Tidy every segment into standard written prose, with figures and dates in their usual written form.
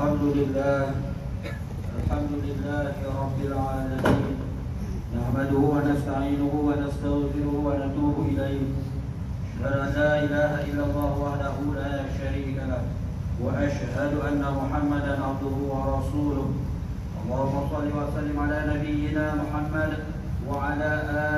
الحمد لله رب العالمين نحمده ونستعينه ونستغفره ونتوب إليه أشهد أن لا إله إلا الله وحده لا شريك له وأشهد أن محمدا عبده ورسوله اللهم صل وسلم على نبينا محمد وعلى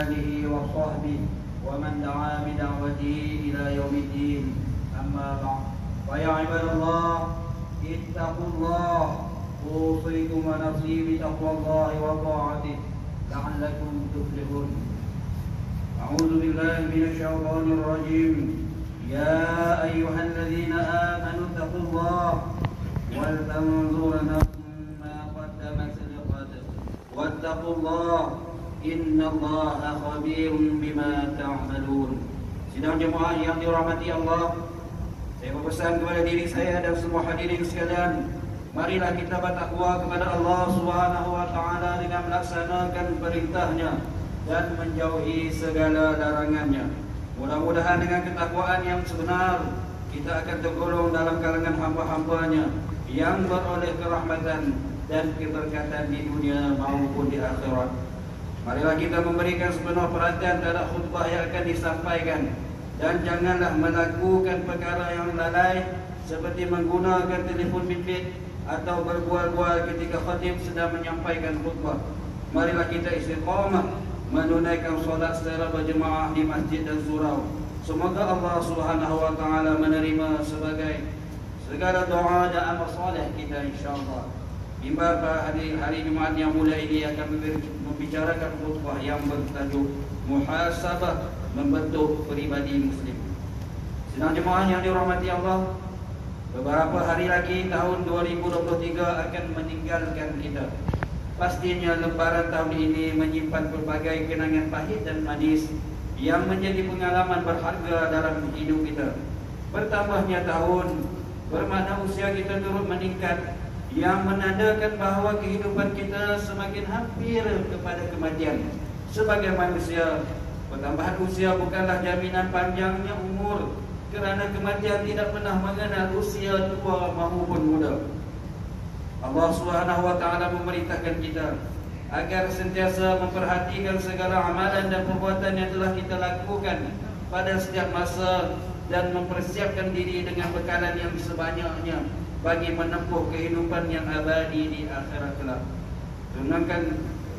آله وصحبه ومن دعا بدعوته إلى يوم الدين أما بعد فيا عباد الله اتقوا الله أوصيكم ونفسي بتقوى الله وطاعته لعلكم تفلحون أعوذ بالله من الشيطان الرجيم يا أيها الذين آمنوا اتقوا الله ولتنظر نفس ما قدمت لغد واتقوا الله إن الله خبير بما تعملون. Sidang jemaah yang dirahmati Allah, saya berpesan kepada diri saya dan semua hadirin sekalian, marilah kita bertakwa kepada Allah Subhanahu wa taala dengan melaksanakan perintahnya dan menjauhi segala larangannya. Mudah-mudahan dengan ketakwaan yang sebenar kita akan tergolong dalam kalangan hamba-hambanya yang beroleh kerahmatan dan keberkatan di dunia maupun di akhirat. Marilah kita memberikan sepenuh perhatian terhadap khutbah yang akan disampaikan dan janganlah melakukan perkara yang lalai seperti menggunakan telefon bimbit atau berbual-bual ketika khatib sedang menyampaikan khutbah. Marilah kita istiqamah menunaikan solat secara berjemaah di masjid dan surau. Semoga Allah Subhanahu wa taala menerima sebagai segala doa dan amal soleh kita insya-Allah. Imam pada hari Jumaat yang mulia ini akan membicarakan khutbah yang bertajuk muhasabah membentuk pribadi muslim. Sidang jemaah yang dirahmati Allah, beberapa hari lagi tahun 2023 akan meninggalkan kita. Pastinya lebaran tahun ini menyimpan berbagai kenangan pahit dan manis yang menjadi pengalaman berharga dalam hidup kita. Bertambahnya tahun bermakna usia kita turut meningkat, yang menandakan bahawa kehidupan kita semakin hampir kepada kematian. Sebagai manusia, pertambahan usia bukanlah jaminan panjangnya umur, kerana kematian tidak pernah mengenal usia tua maupun muda. Allah Subhanahu wa taala memerintahkan kita agar sentiasa memperhatikan segala amalan dan perbuatan yang telah kita lakukan pada setiap masa dan mempersiapkan diri dengan bekalan yang sebanyaknya bagi menempuh kehidupan yang abadi di akhirat kelak.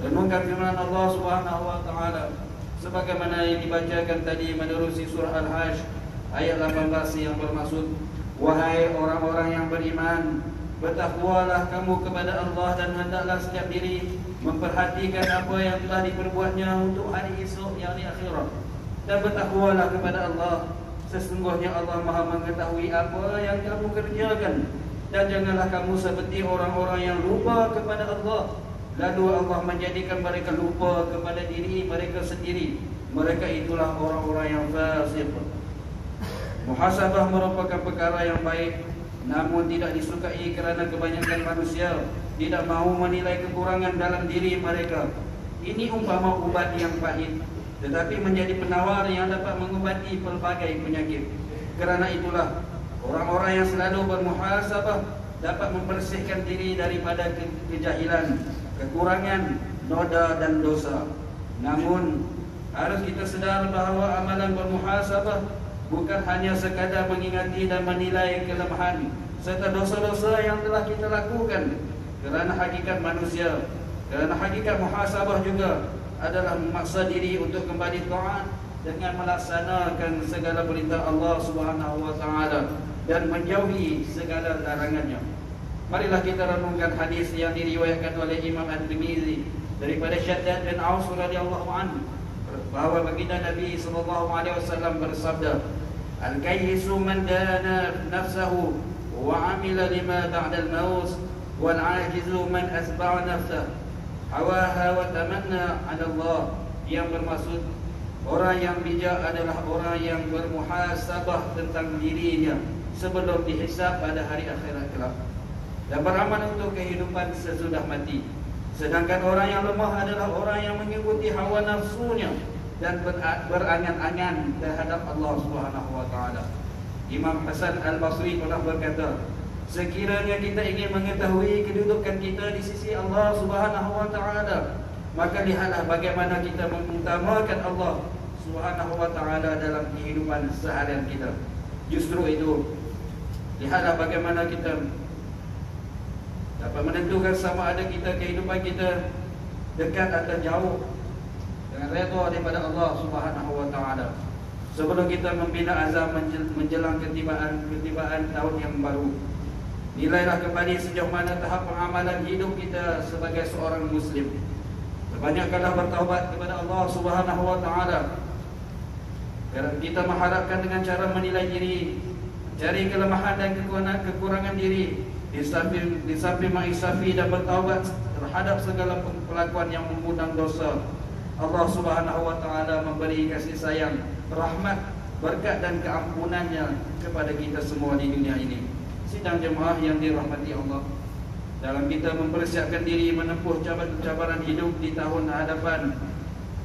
Renungkan firman Allah Subhanahu wa taala sebagaimana yang dibacakan tadi menerusi surah Al-Hajj ayat 18 yang bermaksud, wahai orang-orang yang beriman, bertakwalah kamu kepada Allah dan hendaklah setiap diri memperhatikan apa yang telah diperbuatnya untuk hari esok yang di akhirat. Dan bertakwalah kepada Allah, sesungguhnya Allah Maha mengetahui apa yang kamu kerjakan. Dan janganlah kamu seperti orang-orang yang lupa kepada Allah, lalu Allah menjadikan mereka lupa kepada diri mereka sendiri. Mereka itulah orang-orang yang fasik. Muhasabah merupakan perkara yang baik, namun tidak disukai kerana kebanyakan manusia tidak mahu menilai kekurangan dalam diri mereka. Ini umpama ubat yang pahit, tetapi menjadi penawar yang dapat mengubati pelbagai penyakit. Kerana itulah orang-orang yang selalu bermuhasabah dapat membersihkan diri daripada kejahilan, kekurangan, noda dan dosa. Namun harus kita sedar bahawa amalan bermuhasabah bukan hanya sekadar mengingati dan menilai kelemahan serta dosa-dosa yang telah kita lakukan. Kerana hakikat manusia, kerana hakikat muhasabah juga adalah memaksa diri untuk kembali taat dengan melaksanakan segala perintah Allah Subhanahu wa taala dan menjauhi segala larangannya. Marilah kita renungkan hadis yang diriwayatkan oleh Imam At-Tirmizi daripada Syaddad bin Aus radhiyallahu anhu, bahawa baginda Nabi sallallahu alaihi wasallam bersabda, al-kayyisu man dana nafsahu wa amila lima ba'da al-maut wal 'ajizu man asba'a nafsahu hawaha wa tamanna 'ala Allah. Yang bermaksud, orang yang bijak adalah orang yang bermuhasabah tentang dirinya sebelum dihisab pada hari akhirat kelak dan beramal untuk kehidupan sesudah mati. Sedangkan orang yang lemah adalah orang yang mengikuti hawa nafsunya dan berangan-angan terhadap Allah Subhanahu wa taala. Imam Hasan Al-Basri pernah berkata, Sekiranya kita ingin mengetahui kedudukan kita di sisi Allah Subhanahu wa taala, maka lihatlah bagaimana kita mengutamakan Allah Subhanahu wa taala dalam kehidupan seharian kita. Justru itu, lihatlah bagaimana kita dapat menentukan sama ada kehidupan kita dekat atau jauh dengan redha daripada Allah Subhanahu wa taala. Sebelum kita membina azam menjelang ketibaan tahun yang baru, nilailah kembali sejauh mana tahap pengamalan hidup kita sebagai seorang muslim. Berbanyakkanlah bertaubat kepada Allah Subhanahu wa taala. Kerana kita mengharapkan dengan cara menilai diri, cari kelemahan dan kekurangan diri, di samping mengisafi dan bertaubat terhadap segala perlakuan yang mengundang dosa. Allah Subhanahu wa taala memberi kasih sayang, rahmat, berkat dan keampunannya kepada kita semua di dunia ini. Sidang jemaah yang dirahmati Allah, dalam kita mempersiapkan diri menempuh cabaran hidup di tahun hadapan,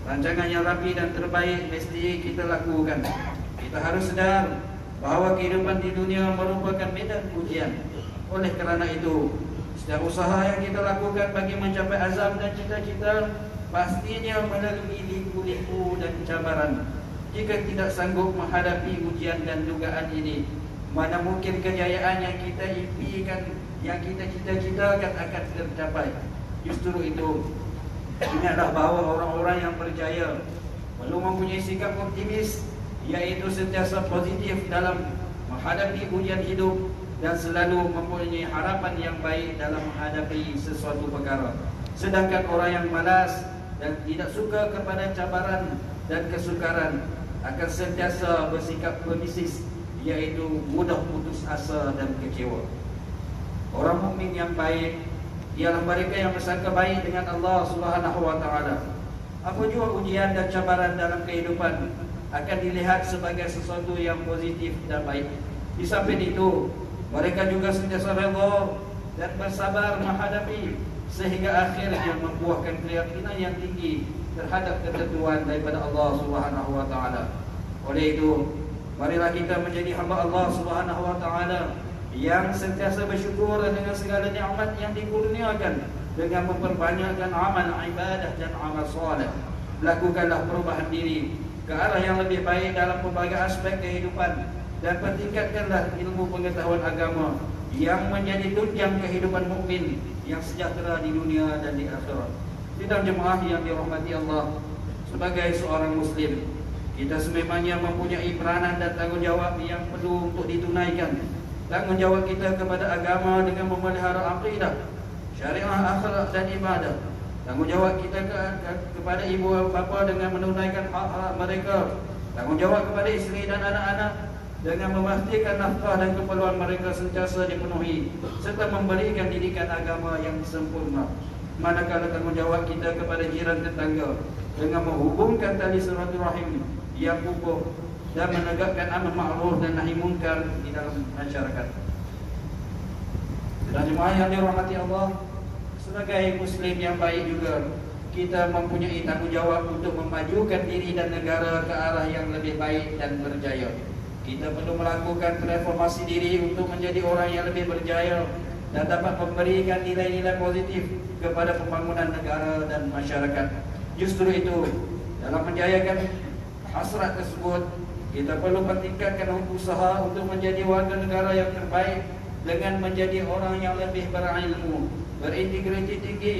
rancangan yang rapi dan terbaik mesti kita lakukan. Kita harus sedar bahawa kehidupan di dunia merupakan medan ujian. Oleh kerana itu, setiap usaha yang kita lakukan bagi mencapai azam dan cita-cita pastinya melalui liku-liku dan cabaran. Jika tidak sanggup menghadapi ujian dan dugaan ini, mana mungkin kejayaan yang kita impikan, yang kita cita-citakan akan tercapai. Justru itu, ingatlah bahawa orang-orang yang berjaya perlu mempunyai sikap optimis, iaitu sentiasa positif dalam menghadapi ujian hidup dan selalu mempunyai harapan yang baik dalam menghadapi sesuatu perkara. Sedangkan orang yang malas dan tidak suka kepada cabaran dan kesukaran akan sentiasa bersikap pesimis, iaitu mudah putus asa dan kecewa. Orang mukmin yang baik ialah mereka yang bersangka baik dengan Allah Subhanahu wa taala. Apa jua ujian dan cabaran dalam kehidupan akan dilihat sebagai sesuatu yang positif dan baik. Di samping itu, mereka juga sentiasa redha dan bersabar menghadapi, sehingga akhirnya membuahkan keyakinan yang tinggi terhadap ketentuan daripada Allah Subhanahu wa taala. Oleh itu, marilah kita menjadi hamba Allah Subhanahu wa taala yang sentiasa bersyukur dengan segala nikmat yang dikurniakan dengan memperbanyakkan amal ibadah dan amal soleh. Lakukanlah perubahan diri ke arah yang lebih baik dalam pelbagai aspek kehidupan dan pertingkatkanlah ilmu pengetahuan agama yang menjadi tunjang kehidupan mukmin yang sejahtera di dunia dan di akhirat. Sidang jemaah yang dirahmati Allah, sebagai seorang muslim, kita sememangnya mempunyai peranan dan tanggungjawab yang perlu untuk ditunaikan. Tanggungjawab kita kepada agama dengan memelihara akidah, syariah, akhlak dan ibadah. Tanggungjawab kita kepada ibu bapa dengan menunaikan hak-hak mereka. Tanggungjawab kepada isteri dan anak-anak dengan memastikan nafkah dan keperluan mereka sentiasa dipenuhi, serta memberikan didikan agama yang sempurna. Manakala tanggungjawab kita kepada jiran tetangga dengan menghubungkan tali silaturahim yang kukuh dan menegakkan amar ma'ruf dan nahi munkar di dalam masyarakat. Dan jemaah yang dirahmati Allah, sebagai muslim yang baik juga, kita mempunyai tanggungjawab untuk memajukan diri dan negara ke arah yang lebih baik dan berjaya. Kita perlu melakukan reformasi diri untuk menjadi orang yang lebih berjaya dan dapat memberikan nilai-nilai positif kepada pembangunan negara dan masyarakat. Justru itu, dalam menjayakan hasrat tersebut, kita perlu meningkatkan usaha untuk menjadi warga negara yang terbaik dengan menjadi orang yang lebih berilmu, berintegriti tinggi,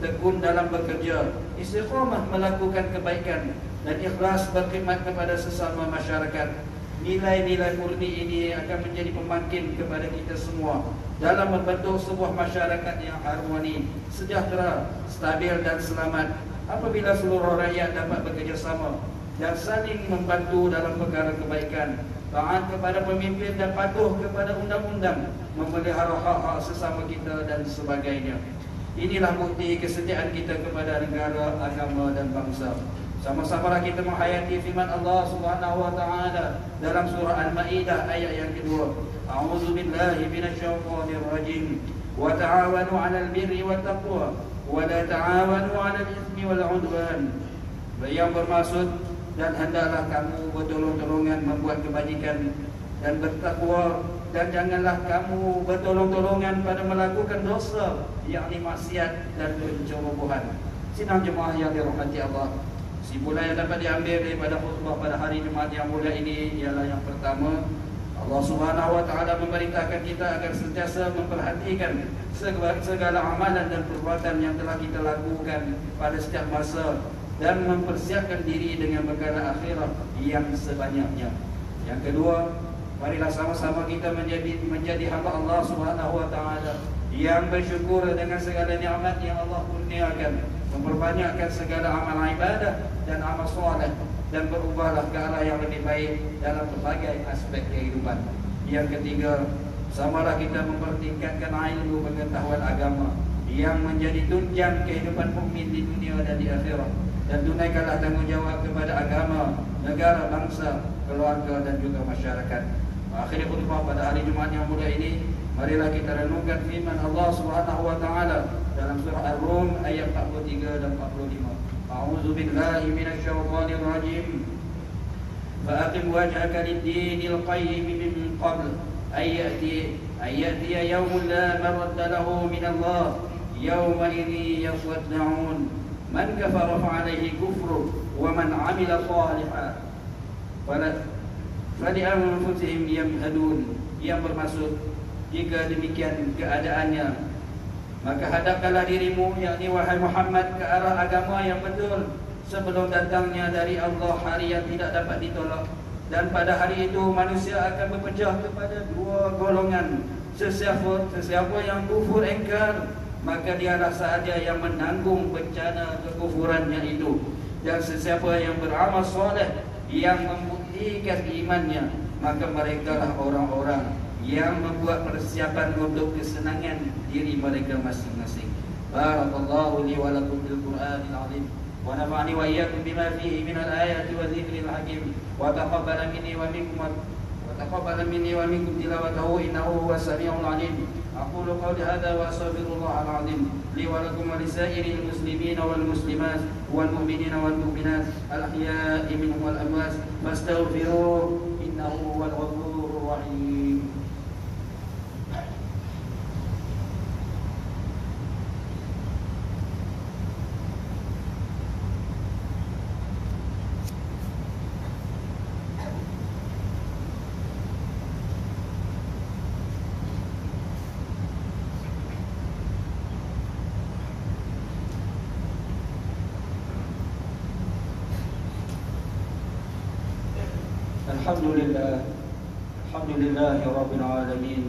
tekun dalam bekerja, istiqamah melakukan kebaikan, dan ikhlas berkhidmat kepada sesama masyarakat. Nilai-nilai murni ini akan menjadi pembangkit kepada kita semua dalam membentuk sebuah masyarakat yang harmoni, sejahtera, stabil dan selamat. Apabila seluruh rakyat dapat bekerjasama dan saling membantu dalam perkara kebaikan, taat kepada pemimpin dan patuh kepada undang-undang, memelihara hak-hak sesama kita dan sebagainya. Inilah bukti kesetiaan kita kepada negara, agama dan bangsa. Sama-samalah kita menghayati firman Allah Subhanahu wa taala dalam surah Al-Maidah ayat yang kedua. A'udzu billahi minasyaitonir rajim. Wa ta'awanu 'alal birri wat taqwa wa la ta'awanu 'alal itsmi wal 'udwan. Yang bermaksud, dan hendaklah kamu bertolong-tolongan membuat kebajikan dan bertakwa, dan janganlah kamu bertolong-tolongan pada melakukan dosa, yakni maksiat dan pencorobohan. Sidang jemaah yang dirahmati Allah, kesimpulan yang dapat diambil daripada khutbah pada hari Jumaat yang mulia ini ialah yang pertama, Allah Subhanahu wa taala memerintahkan kita agar sentiasa memperhatikan segala amalan dan perbuatan yang telah kita lakukan pada setiap masa dan mempersiapkan diri dengan bekal akhirat yang sebanyaknya. Yang kedua, marilah sama-sama kita menjadi hamba Allah Subhanahu wa taala yang bersyukur dengan segala nikmat yang Allah kurniakan, memperbanyakkan segala amal ibadah dan amal soleh, dan berubahlah ke arah yang lebih baik dalam berbagai aspek kehidupan. Yang ketiga, samalah kita mempertingkatkan ilmu pengetahuan agama yang menjadi tunjang kehidupan mukmin di dunia dan di akhirat, dan tunaikanlah tanggungjawab kepada agama, negara, bangsa, keluarga dan juga masyarakat. Akhir khutbah pada hari Jumaat yang mulia ini, marilah kita renungkan firman Allah Subhanahu wa taala dalam surah Ar-Rum ayat 43 dan 45. A'udzu billahi minasyaitonir rajim. Fa'aqim wajhaka lid-dinil qayyim min qabl ayati yawmun la maradda lahu min Allah yawma idhin yaswad'un man kafara fa'alayhi kufru wa man 'amila shalihan fali anfusihim yamhadun. Yang bermaksud, jika demikian keadaannya, maka hadapkanlah dirimu, yakni wahai Muhammad, ke arah agama yang betul sebelum datangnya dari Allah hari yang tidak dapat ditolak. Dan pada hari itu manusia akan berpecah kepada dua golongan. Sesiapa yang kufur engkar, maka dialah sahaja yang menanggung bencana kekufurannya itu. Dan sesiapa yang beramal soleh yang membuktikan imannya, maka merekalah orang-orang yang membuat persiapan untuk kesenangan diri mereka masing-masing. Barakallahu li wa lakum bil Qur'anil azim wa nafa'ani wa iyyakum bima fihi min al-ayati wa dzikril hakim wa taqabbala minni wa minkum tilawatahu innahu huwas samiul alim. Aqulu qawli hadha wa astaghfirullahal azim li wa lakum wa lisairil muslimina wal muslimat wal mu'minina wal mu'minat al ahya'i minhum wal amwat fastaghfiruhu innahu huwal ghafurur rahim. Alhamdulillah Rabbil Alamin.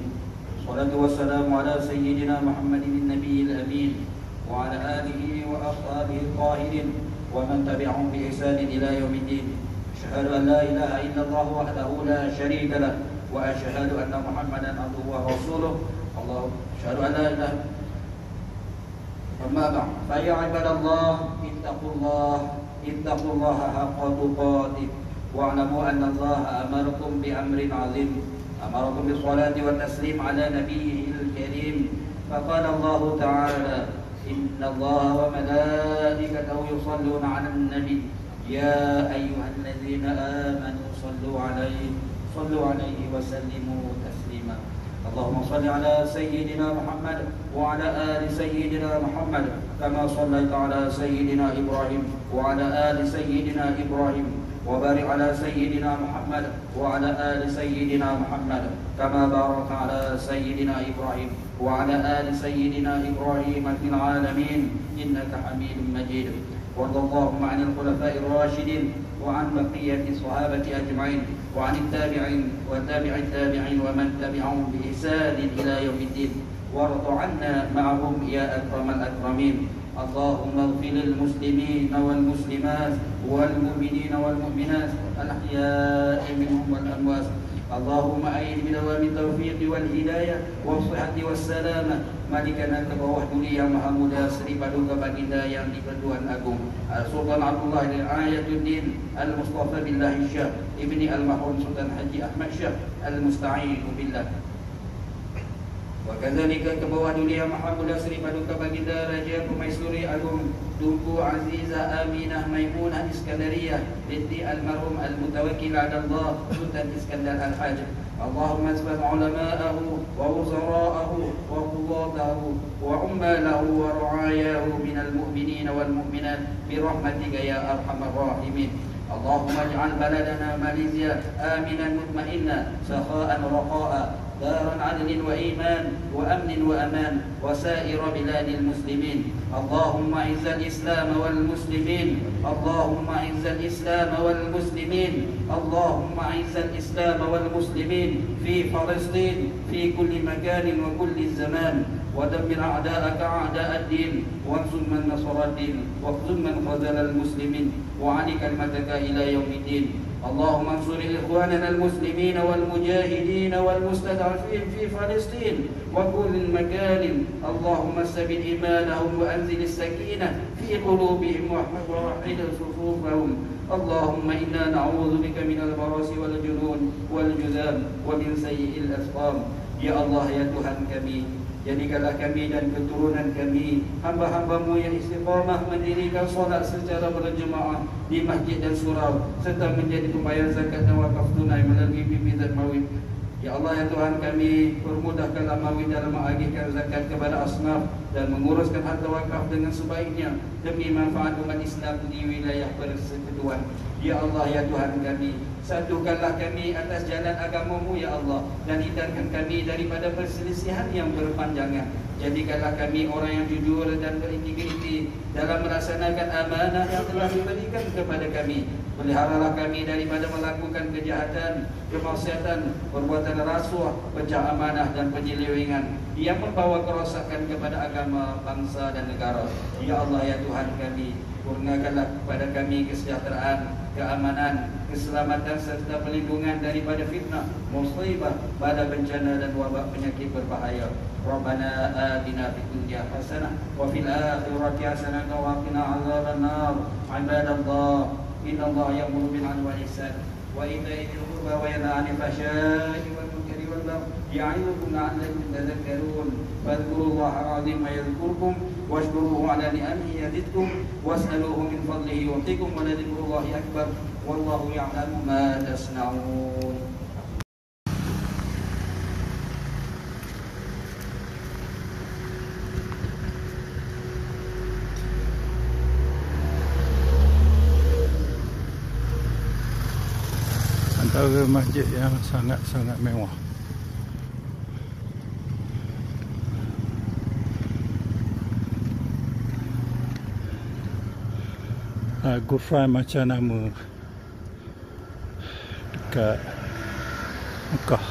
Salatu wassalamu ala Sayyidina Muhammadin Nabiyil Amin wa ala alihi wa ashabihi al-qahirin wa man tabi'ahum bi ihsanin ila yaumiddin. Asyhadu an la ilaha illallah wahdahu la syarika lah wa asyhadu anna Muhammadan abduhu wa rasuluh. Allah asyhadu an la ilaha amma ba'd. Fa ya ibadallah ittaqullaha haqqa tuqatih واعلموا أن الله أمركم بأمر عظيم أمركم بالصلاة والتسليم على نبيه الكريم فقال الله تعالى إن الله وملائكته يصلون على النبي يا أيها الذين آمنوا صلوا عليه وسلموا تسليما اللهم صل على سيدنا محمد وعلى آل سيدنا محمد كما صليت على سيدنا إبراهيم وعلى آل سيدنا إبراهيم وبارك على سيدنا محمد وعلى آل سيدنا محمد كما باركت على سيدنا إبراهيم وعلى آل سيدنا إبراهيم في العالمين إنك حميد مجيد. وارض اللهم عن الخلفاء الراشدين وعن بقية الصحابة أجمعين وعن التابعين وتابع التابعين ومن تبعهم بإحسان إلى يوم الدين وارض عنا معهم يا أكرم الأكرمين. اللهم اغفر للمسلمين والمسلمات والمؤمنين والمؤمنات الأحياء منهم والأموات. اللهم أعين بدوام التوفيق والهداية والصحة والسلامة Malikana ke bawah dunia yang maha mulia Sri Paduka Baginda yang di-Pertuan Agung Sultan Abdullah Al-Ayatuddin Al-Mustafa Billahi Syah Ibni Al-Mahrum Sultan Haji Ahmad Syah Al-Musta'inu Billah. Wa kadzalika ke bawah dunia maha mulia Sri Paduka Baginda Raja Permaisuri Agung Tunku Aziza Aminah Maimunah Iskandariyah binti Al-Marhum Al-Mutawakkil ala Allah Sultan Iskandar Al-Hajj اللهم اثبت علماءه ووزراءه وقضاته وعماله ورعاياه من المؤمنين والمؤمنات برحمتك يا أرحم الراحمين. اللهم اجعل بلدنا ماليزيا آمنا مطمئنا سخاء رخاء دار عدل وإيمان وأمن وأمان وسائر بلاد المسلمين. اللهم أعز الإسلام والمسلمين. اللهم أعز الإسلام والمسلمين. اللهم أعز الإسلام والمسلمين في فلسطين في كل مكان وكل الزمان، ودمر أعداءك أعداء الدين، وانصر من نصر الدين، واخذل من خذل المسلمين، وعن كلمتك إلى يوم الدين. اللهم انصر إخواننا المسلمين والمجاهدين والمستضعفين في فلسطين وكل مكان. اللهم ثبت إيمانهم وأنزل السكينة في قلوبهم ووحد صفوفهم. اللهم إنا نعوذ بك من البرص والجنون والجذام ومن سيء الأسقام. Ya Allah, ya Tuhan kami, jadikanlah kami dan keturunan kami hamba-hambamu yang istiqamah mendirikan solat secara berjemaah di masjid dan surau, serta menjadi pembayar zakat dan wakaf tunai melalui bimbingan mawid. Ya Allah, ya Tuhan kami, permudahkanlah mawid dalam mengagihkan zakat kepada asnaf dan menguruskan harta wakaf dengan sebaiknya demi manfaat umat Islam di wilayah persekutuan. Ya Allah, ya Tuhan kami, satukanlah kami atas jalan agamamu ya Allah, dan hindarkan kami daripada perselisihan yang berpanjangan. Jadikanlah kami orang yang jujur dan berintegriti dalam melaksanakan amanah yang telah diberikan kepada kami. Peliharalah kami daripada melakukan kejahatan, kemaksiatan, perbuatan rasuah, pecah amanah dan penyelewengan yang membawa kerosakan kepada agama, bangsa dan negara. Ya Allah, ya Tuhan kami, kurniakanlah kepada kami kesejahteraan, keamanan, keselamatan serta perlindungan daripada fitnah, musibah, bala bencana dan wabak penyakit berbahaya. Rabbana atina fid dunya hasanah wa fil akhirati hasanah wa qina adzabannar. Ibadallah, innallaha ya'muru bil 'adli wal ihsan wa ita'i dzil qurba wa yanha 'anil fahsya'i wal munkari wal baghi ya'idukum la'allakum tadhakkarun. Fadhkurullaha 'azima yadhkurkum washkuruhu 'ala ni'amihi yazidkum was'aluhu min fadlihi yu'tikum wa ladhikrullahi akbar. Wallahu ya'lamu ma tasna'un. Antara masjid yang sangat-sangat mewah. Gufran macam nama dekat Mekah.